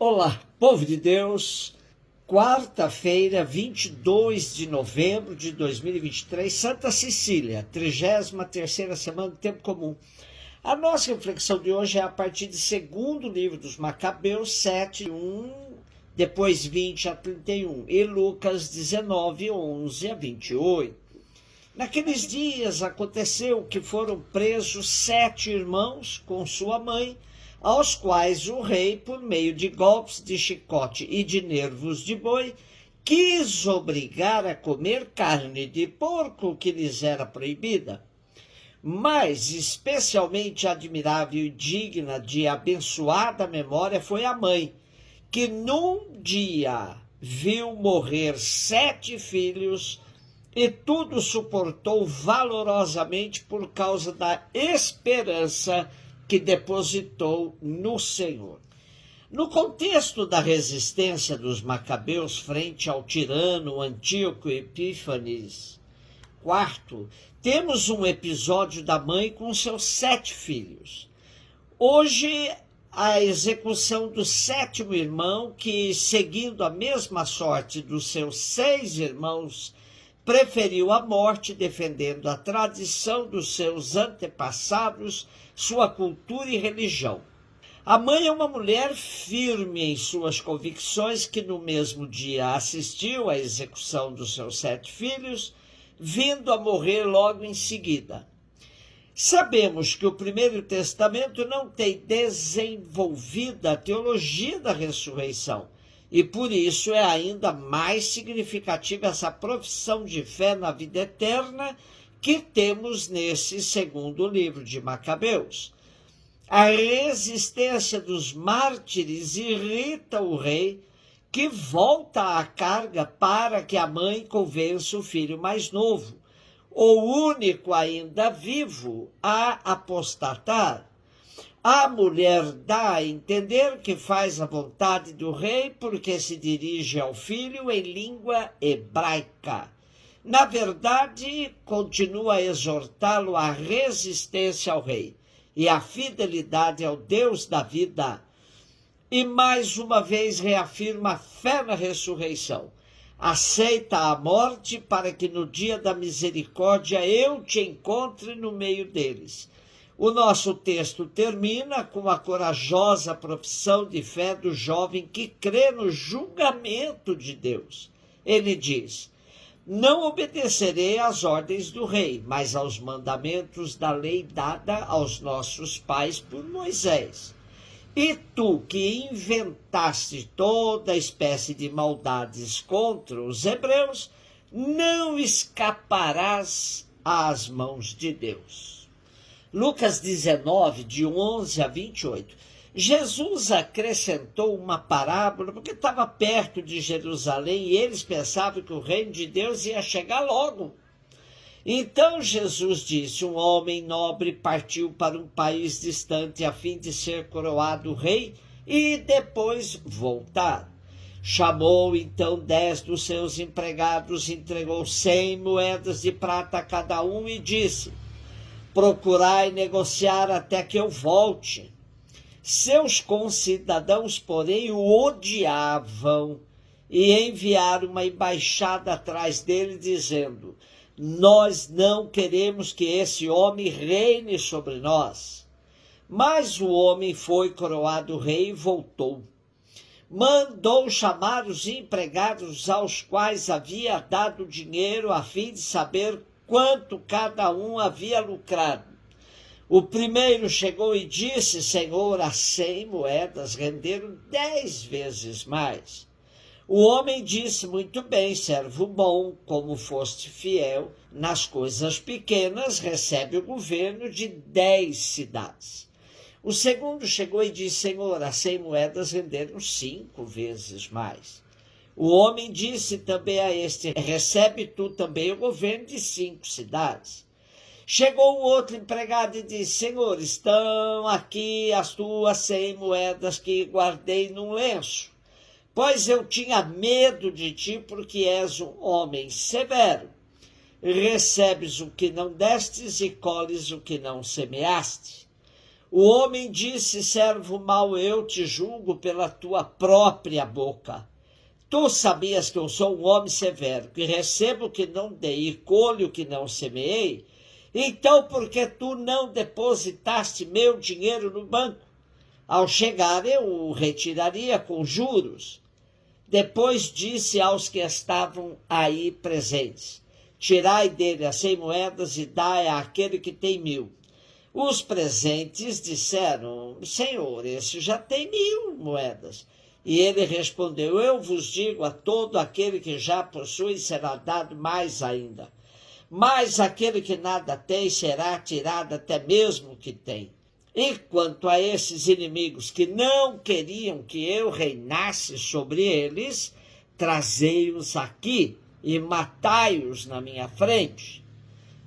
Olá, povo de Deus, quarta-feira, 22 de novembro de 2023, Santa Cecília, 33ª semana do Tempo Comum. A nossa reflexão de hoje é a partir do segundo livro dos Macabeus, 7, 1, depois 20 a 31, e Lucas 19, 11 a 28. Naqueles dias aconteceu que foram presos 7 irmãos com sua mãe, aos quais o rei, por meio de golpes de chicote e de nervos de boi, quis obrigar a comer carne de porco que lhes era proibida. Mas especialmente admirável e digna de abençoada memória foi a mãe, que num dia viu morrer 7 filhos e tudo suportou valorosamente por causa da esperança que depositou no Senhor. No contexto da resistência dos macabeus frente ao tirano Antíoco Epífanes IV, temos um episódio da mãe com seus 7 filhos. Hoje, a execução do 7º irmão, que, seguindo a mesma sorte dos seus 6 irmãos, preferiu a morte, defendendo a tradição dos seus antepassados, sua cultura e religião. A mãe é uma mulher firme em suas convicções que no mesmo dia assistiu à execução dos seus 7 filhos, vindo a morrer logo em seguida. Sabemos que o Primeiro Testamento não tem desenvolvida a teologia da ressurreição, e por isso é ainda mais significativa essa profissão de fé na vida eterna que temos nesse segundo livro de Macabeus. A resistência dos mártires irrita o rei, que volta à carga para que a mãe convença o filho mais novo, o único ainda vivo, a apostatar. A mulher dá a entender que faz a vontade do rei porque se dirige ao filho em língua hebraica. Na verdade, continua a exortá-lo à resistência ao rei e à fidelidade ao Deus da vida. E mais uma vez reafirma a fé na ressurreição. Aceita a morte para que no dia da misericórdia eu te encontre no meio deles. O nosso texto termina com a corajosa profissão de fé do jovem que crê no julgamento de Deus. Ele diz: não obedecerei às ordens do rei, mas aos mandamentos da lei dada aos nossos pais por Moisés. E tu, que inventaste toda espécie de maldades contra os hebreus, não escaparás às mãos de Deus. Lucas 19, de 11 a 28. Jesus acrescentou uma parábola, porque estava perto de Jerusalém e eles pensavam que o reino de Deus ia chegar logo. Então Jesus disse: um homem nobre partiu para um país distante a fim de ser coroado rei e depois voltar. Chamou então 10 dos seus empregados, entregou 100 moedas de prata a cada um e disse: procurai negociar até que eu volte. Seus concidadãos, porém, o odiavam e enviaram uma embaixada atrás dele, dizendo: nós não queremos que esse homem reine sobre nós. Mas o homem foi coroado rei e voltou. Mandou chamar os empregados aos quais havia dado dinheiro a fim de saber quanto cada um havia lucrado. O primeiro chegou e disse: Senhor, as 100 moedas renderam 10 vezes mais. O homem disse: muito bem, servo bom, como foste fiel nas coisas pequenas, recebe o governo de 10 cidades. O segundo chegou e disse: Senhor, as 100 moedas renderam 5 vezes mais. O homem disse também a este: recebe tu também o governo de 5 cidades. Chegou o outro empregado e disse: Senhor, estão aqui as tuas 100 moedas que guardei num lenço, pois eu tinha medo de ti, porque és um homem severo. Recebes o que não destes e colhes o que não semeaste. O homem disse: servo mau, eu te julgo pela tua própria boca. Tu sabias que eu sou um homem severo, que recebo o que não dei e colho o que não semeei? Então por que tu não depositaste meu dinheiro no banco? Ao chegar eu o retiraria com juros. Depois disse aos que estavam aí presentes: tirai dele as 100 moedas e dai àquele que tem 1000. Os presentes disseram: Senhor, esse já tem 1000 moedas. E ele respondeu: eu vos digo, a todo aquele que já possui será dado mais ainda. Mas aquele que nada tem será tirado até mesmo o que tem. E quanto a esses inimigos que não queriam que eu reinasse sobre eles, trazei-os aqui e matai-os na minha frente.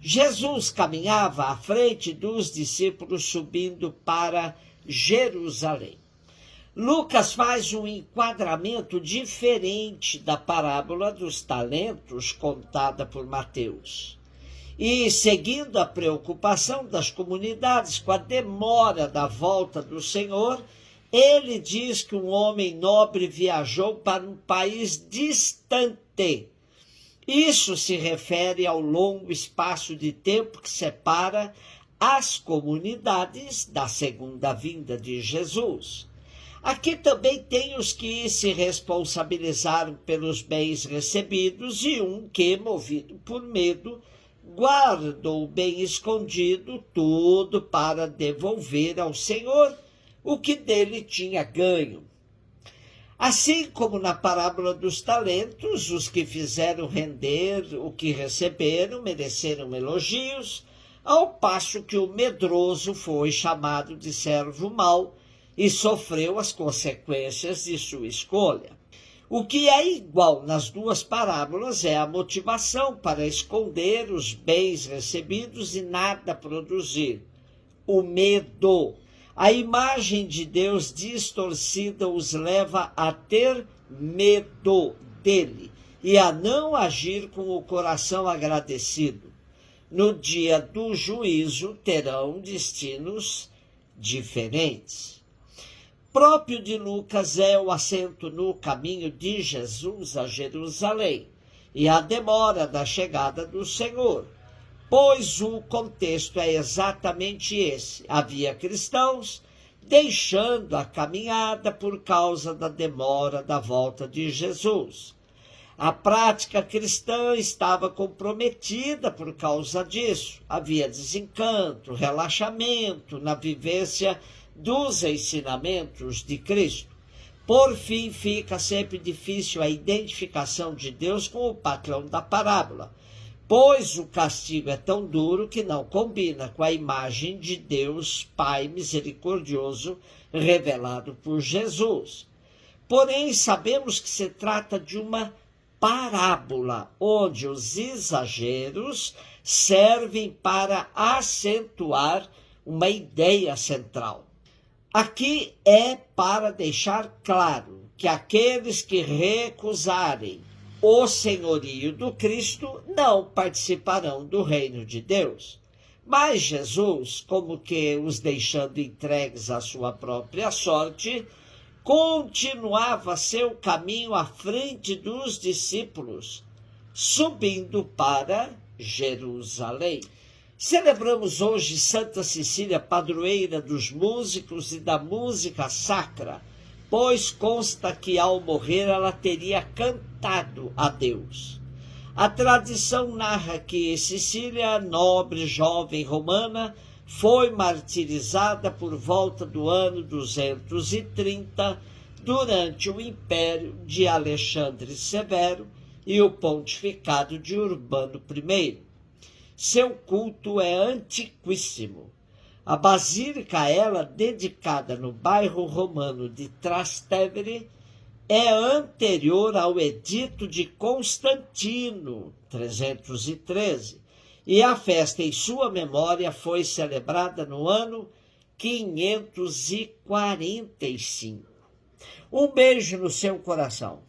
Jesus caminhava à frente dos discípulos subindo para Jerusalém. Lucas faz um enquadramento diferente da parábola dos talentos contada por Mateus. E, seguindo a preocupação das comunidades com a demora da volta do Senhor, ele diz que um homem nobre viajou para um país distante. Isso se refere ao longo espaço de tempo que separa as comunidades da segunda vinda de Jesus. Aqui também tem os que se responsabilizaram pelos bens recebidos e um que, movido por medo, guardou bem escondido tudo para devolver ao Senhor o que dele tinha ganho. Assim como na parábola dos talentos, os que fizeram render o que receberam mereceram elogios, ao passo que o medroso foi chamado de servo mau e sofreu as consequências de sua escolha. O que é igual nas duas parábolas é a motivação para esconder os bens recebidos e nada produzir. O medo. A imagem de Deus distorcida os leva a ter medo dele e a não agir com o coração agradecido. No dia do juízo terão destinos diferentes. Próprio de Lucas é o assento no caminho de Jesus a Jerusalém e a demora da chegada do Senhor, pois o contexto é exatamente esse. Havia cristãos deixando a caminhada por causa da demora da volta de Jesus. A prática cristã estava comprometida por causa disso. Havia desencanto, relaxamento na vivência dos ensinamentos de Cristo. Por fim, fica sempre difícil a identificação de Deus com o patrão da parábola, pois o castigo é tão duro que não combina com a imagem de Deus Pai misericordioso revelado por Jesus. Porém, sabemos que se trata de uma parábola, onde os exageros servem para acentuar uma ideia central. Aqui é para deixar claro que aqueles que recusarem o senhorio do Cristo não participarão do reino de Deus. Mas Jesus, como que os deixando entregues à sua própria sorte, continuava seu caminho à frente dos discípulos, subindo para Jerusalém. Celebramos hoje Santa Cecília, padroeira dos músicos e da música sacra, pois consta que ao morrer ela teria cantado a Deus. A tradição narra que Cecília, nobre jovem romana, foi martirizada por volta do ano 230, durante o império de Alexandre Severo e o pontificado de Urbano I. Seu culto é antiquíssimo. A basílica a ela dedicada no bairro romano de Trastevere é anterior ao Edito de Constantino, 313, e a festa em sua memória foi celebrada no ano 545. Um beijo no seu coração.